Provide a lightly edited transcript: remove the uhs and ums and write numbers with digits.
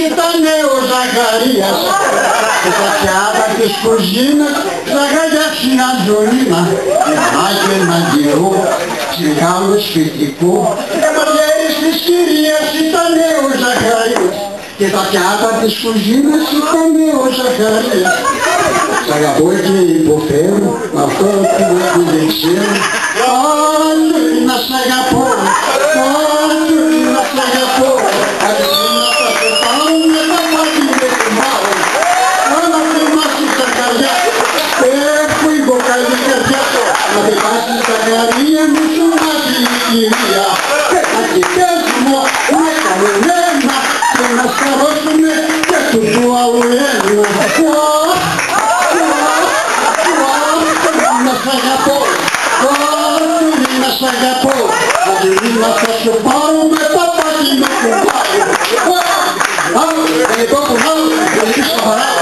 ήτανε ο Ζαχαρίας και τα πιάτα της κουζίνας ζαγάγια συναντζολίνα Άγγελ Μαγειρού, μεγάλου σπιτικού καβαλιέρης της κυρίας ήτανε ο Ζαχαρίας και τα πιάτα της κουζίνας ήτανε ο Ζαχαρίας. Σ' αγαπώ και υποφέρω με αυτό που δεν ξέρω. Όλοι να σ' αγαπώ, όλοι να σ' αγαπώ. Αντιλήνα θα σε πάω με τα μάτια με κουμπάω. Άμα θυμάσαι στα καρδιά, έχω η κοκαλή καρδιά. Να θυμάσαι στα καρδιά μου σου μάθει η κυρία. Και πες μου με κανένα και να σκαρώσουνε και του άλλου ένα. Να σ' αγαπώ, όλοι να σ' αγαπώ. Αντιλήνα θα σου πάω με τα μάτια με κουμπάω. Δεν υπάρχει άλλο, δεν υπάρχει σοβαρά.